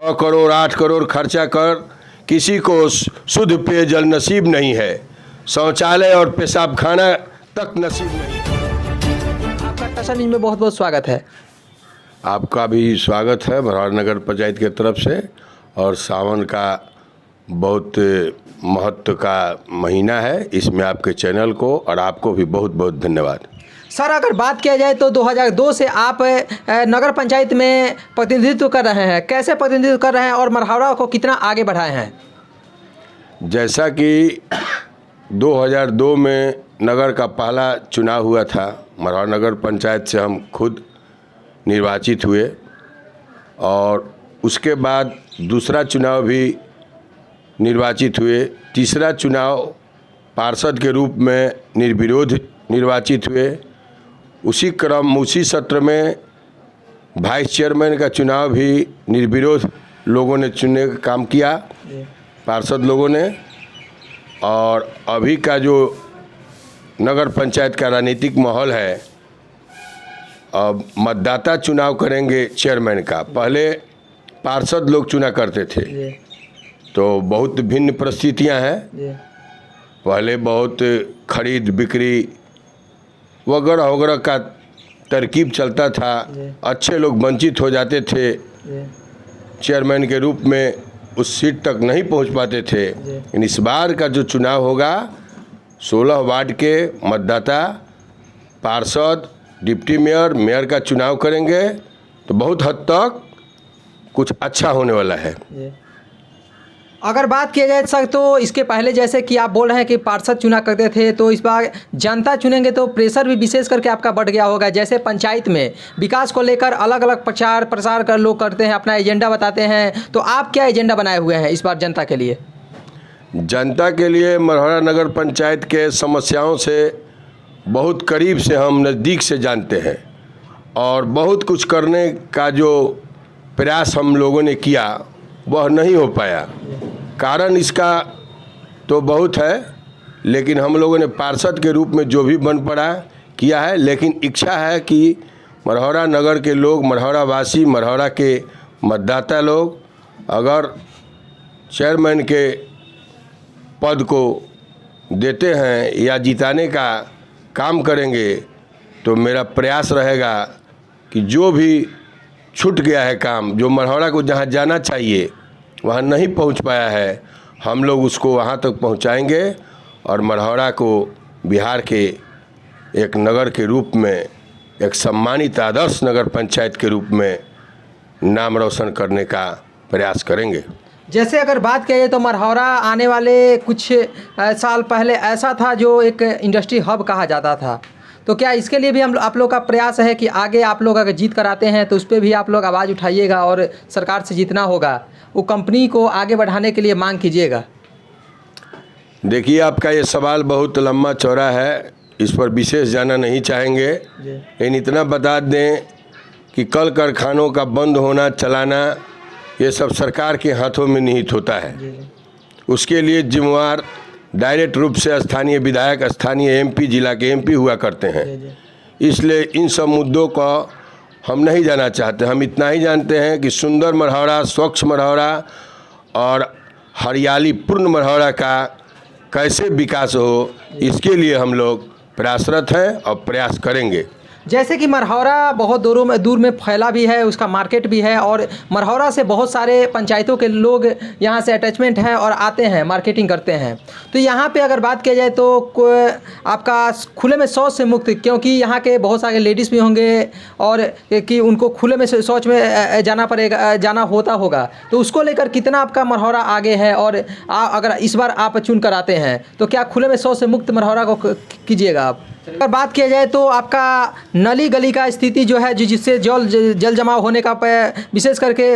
करोड़ 8 करोड़ खर्चा कर किसी को शुद्ध पेयजल नसीब नहीं है, शौचालय और पेशाब खाना तक नसीब नहीं। आपका टसन न्यूज़ में बहुत बहुत स्वागत है। आपका भी स्वागत है मरहरा नगर पंचायत की तरफ से। और सावन का बहुत महत्व का महीना है, इसमें आपके चैनल को और आपको भी बहुत बहुत धन्यवाद। सर, अगर बात किया जाए तो 2002 से आप नगर पंचायत में प्रतिनिधित्व कर रहे हैं, कैसे प्रतिनिधित्व कर रहे हैं और मरहरा को कितना आगे बढ़ाए हैं? जैसा कि 2002 में नगर का पहला चुनाव हुआ था, मरहरा नगर पंचायत से हम खुद निर्वाचित हुए और उसके बाद दूसरा चुनाव भी निर्वाचित हुए, तीसरा चुनाव पार्षद के रूप में निर्विरोध निर्वाचित हुए। उसी सत्र में वाइस चेयरमैन का चुनाव भी निर्विरोध लोगों ने चुनने का काम किया, पार्षद लोगों ने। और अभी का जो नगर पंचायत का राजनीतिक माहौल है, अब मतदाता चुनाव करेंगे चेयरमैन का, पहले पार्षद लोग चुना करते थे, तो बहुत भिन्न परिस्थितियां हैं। पहले बहुत खरीद बिक्री वगैरह वगैरह का तरकीब चलता था, अच्छे लोग वंचित हो जाते थे, चेयरमैन के रूप में उस सीट तक नहीं पहुंच पाते थे। लेकिन इस बार का जो चुनाव होगा, 16 वार्ड के मतदाता पार्षद, डिप्टी मेयर, मेयर का चुनाव करेंगे, तो बहुत हद तक कुछ अच्छा होने वाला है। अगर बात किया जाए सर, तो इसके पहले जैसे कि आप बोल रहे हैं कि पार्षद चुना करते थे, तो इस बार जनता चुनेंगे तो प्रेशर भी विशेष करके आपका बढ़ गया होगा। जैसे पंचायत में विकास को लेकर अलग अलग प्रचार प्रसार कर लोग करते हैं, अपना एजेंडा बताते हैं, तो आप क्या एजेंडा बनाए हुए हैं इस बार जनता के लिए? जनता के लिए मरहरा नगर पंचायत के समस्याओं से बहुत करीब से हम नज़दीक से जानते हैं और बहुत कुछ करने का जो प्रयास हम लोगों ने किया वह नहीं हो पाया। कारण इसका तो बहुत है, लेकिन हम लोगों ने पार्षद के रूप में जो भी बन पड़ा किया है। लेकिन इच्छा है कि मरहरा नगर के लोग, मरहरा वासी, मरहरा के मतदाता लोग अगर चेयरमैन के पद को देते हैं या जिताने का काम करेंगे, तो मेरा प्रयास रहेगा कि जो भी छूट गया है काम, जो मरहरा को जहाँ जाना चाहिए वहाँ नहीं पहुँच पाया है, हम लोग उसको वहाँ तक पहुँचाएंगे और मरहरा को बिहार के एक नगर के रूप में, एक सम्मानित आदर्श नगर पंचायत के रूप में नाम रोशन करने का प्रयास करेंगे। जैसे अगर बात किया जाए तो मरहरा आने वाले कुछ साल पहले ऐसा था जो एक इंडस्ट्री हब कहा जाता था, तो क्या इसके लिए भी आप लोग का प्रयास है कि आगे आप लोग अगर जीत कर आते हैं तो उस पर भी आप लोग आवाज़ उठाइएगा और सरकार से जितना होगा वो कंपनी को आगे बढ़ाने के लिए मांग कीजिएगा? देखिए, आपका ये सवाल बहुत लंबा चौड़ा है, इस पर विशेष जाना नहीं चाहेंगे, लेकिन इतना बता दें कि कल कारखानों का बंद होना, चलाना, ये सब सरकार के हाथों में निहित होता है। उसके लिए जिम्मेवार डायरेक्ट रूप से स्थानीय विधायक, स्थानीय एमपी, जिला के एमपी हुआ करते हैं। इसलिए इन सब मुद्दों को हम नहीं जाना चाहते। हम इतना ही जानते हैं कि सुंदर मरहरा, स्वच्छ मरहरा और हरियाली पूर्ण मरहरा का कैसे विकास हो, इसके लिए हम लोग प्रयासरत हैं और प्रयास करेंगे। जैसे कि मरहरा बहुत दूर में फैला भी है, उसका मार्केट भी है और मरहरा से बहुत सारे पंचायतों के लोग यहाँ से अटैचमेंट हैं और आते हैं, मार्केटिंग करते हैं। तो यहाँ पे अगर बात किया जाए तो आपका खुले में शौच से मुक्त, क्योंकि यहाँ के बहुत सारे लेडीज़ भी होंगे और कि उनको खुले में शौच में जाना होता होगा, तो उसको लेकर कितना आपका मरहरा आगे है? और अगर इस बार आप चुन कर आते हैं तो क्या खुले में शौच से मुक्त मरहरा को कीजिएगा आप? अगर बात किया जाए तो आपका नली गली का स्थिति जो है, जिससे जल जमाव होने का विशेष करके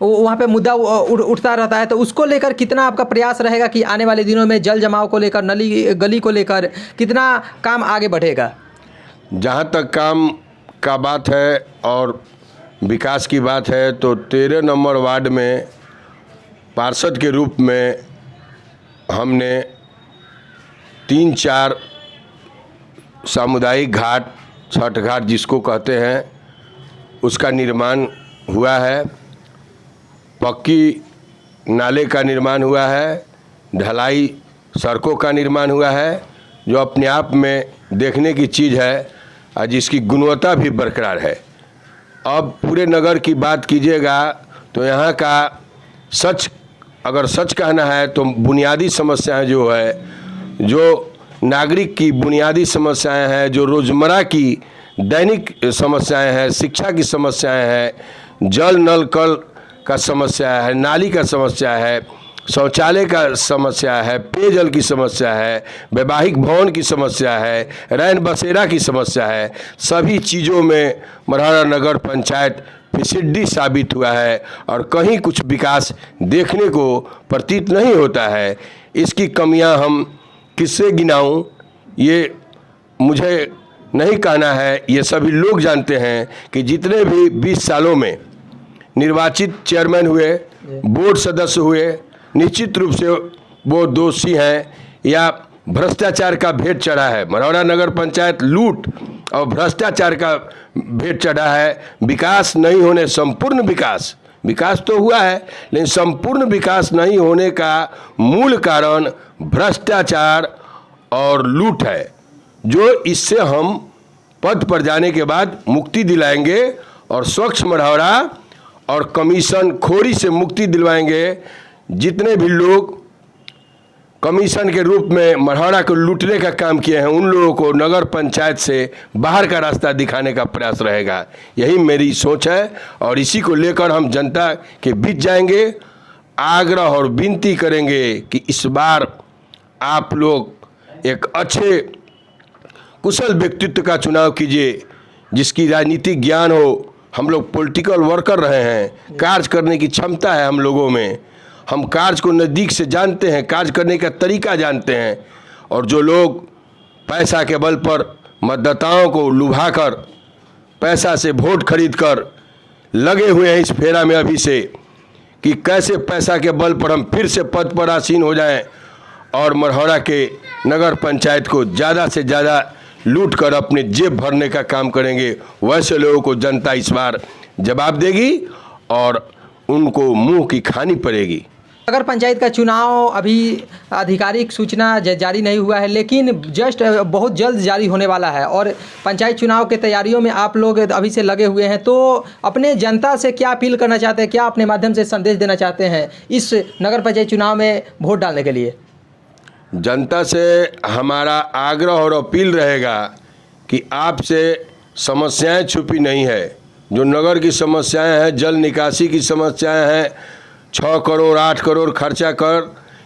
वहाँ पे मुद्दा उठता रहता है, तो उसको लेकर कितना आपका प्रयास रहेगा कि आने वाले दिनों में जल जमाव को लेकर, नली गली को लेकर कितना काम आगे बढ़ेगा? जहाँ तक काम का बात है और विकास की बात है, तो 13 नंबर वार्ड में पार्षद के रूप में हमने 3-4 सामुदायिक घाट, छठ घाट जिसको कहते हैं, उसका निर्माण हुआ है पक्की नाले का निर्माण हुआ है, ढलाई सड़कों का निर्माण हुआ है, जो अपने आप में देखने की चीज़ है और जिसकी गुणवत्ता भी बरकरार है। अब पूरे नगर की बात कीजिएगा तो यहाँ का अगर सच कहना है तो बुनियादी समस्याएं जो है, जो नागरिक की बुनियादी समस्याएं हैं, जो रोज़मर्रा की दैनिक समस्याएं हैं, शिक्षा की समस्याएं हैं, जल नल कल का समस्या है, नाली का समस्या है, शौचालय का समस्या है, पेयजल की समस्या है, वैवाहिक भवन की समस्या है, रैन बसेरा की समस्या है, सभी चीज़ों में मढ़ौरा नगर पंचायत फिसिड्डी साबित हुआ है और कहीं कुछ विकास देखने को प्रतीत नहीं होता है। इसकी कमियां हम किससे गिनाऊं, ये मुझे नहीं कहना है, ये सभी लोग जानते हैं कि जितने भी 20 सालों में निर्वाचित चेयरमैन हुए, बोर्ड सदस्य हुए, निश्चित रूप से वो दोषी हैं या भ्रष्टाचार का भेंट चढ़ा है। मढ़ौरा नगर पंचायत लूट और भ्रष्टाचार का भेंट चढ़ा है। विकास नहीं होने, संपूर्ण विकास तो हुआ है, लेकिन संपूर्ण विकास नहीं होने का मूल कारण भ्रष्टाचार और लूट है, जो इससे हम पद पर जाने के बाद मुक्ति दिलाएंगे और स्वच्छ मढ़ौरा और कमीशन खोरी से मुक्ति दिलवाएंगे। जितने भी लोग कमीशन के रूप में मढ़ौरा को लूटने का काम किए हैं, उन लोगों को नगर पंचायत से बाहर का रास्ता दिखाने का प्रयास रहेगा। यही मेरी सोच है और इसी को लेकर हम जनता के बीच जाएंगे, आग्रह और विनती करेंगे कि इस बार आप लोग एक अच्छे कुशल व्यक्तित्व का चुनाव कीजिए, जिसकी राजनीतिक ज्ञान हो। हम लोग पॉलिटिकल वर्कर रहे हैं, कार्य करने की क्षमता है हम लोगों में, हम कार्य को नज़दीक से जानते हैं, कार्य करने का तरीका जानते हैं। और जो लोग पैसा के बल पर मतदाताओं को लुभाकर पैसा से वोट खरीद कर लगे हुए हैं इस फेरा में अभी से कि कैसे पैसा के बल पर हम फिर से पद पर आसीन हो जाएं और मढ़ौरा के नगर पंचायत को ज़्यादा से ज़्यादा लूट कर अपने जेब भरने का काम करेंगे। वैसे लोगों को जनता इस बार जवाब देगी और उनको मुंह की खानी पड़ेगी। नगर पंचायत का चुनाव अभी आधिकारिक सूचना जारी नहीं हुआ है, लेकिन जस्ट बहुत जल्द जारी होने वाला है और पंचायत चुनाव के तैयारियों में आप लोग अभी से लगे हुए हैं। तो अपने जनता से क्या अपील करना चाहते हैं, क्या अपने माध्यम से संदेश देना चाहते हैं इस नगर पंचायत चुनाव में वोट डालने के लिए? जनता से हमारा आग्रह और अपील रहेगा कि आपसे समस्याएं छुपी नहीं है। जो नगर की समस्याएं हैं, जल निकासी की समस्याएं हैं, 6 करोड़ 8 करोड़ खर्चा कर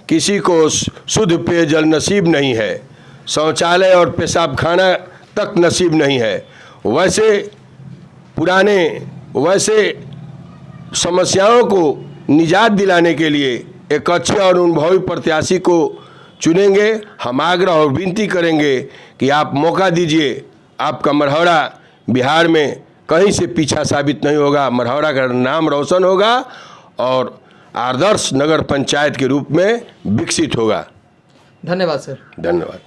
किसी को शुद्ध पेयजल नसीब नहीं है, शौचालय और पेशाब खाना तक नसीब नहीं है। वैसे समस्याओं को निजात दिलाने के लिए एक अच्छे और अनुभवी प्रत्याशी को चुनेंगे। हम आग्रह और विनती करेंगे कि आप मौका दीजिए, आपका मढ़ौरा बिहार में कहीं से पीछा साबित नहीं होगा, मढ़ौरा का नाम रोशन होगा और आदर्श नगर पंचायत के रूप में विकसित होगा। धन्यवाद सर। धन्यवाद।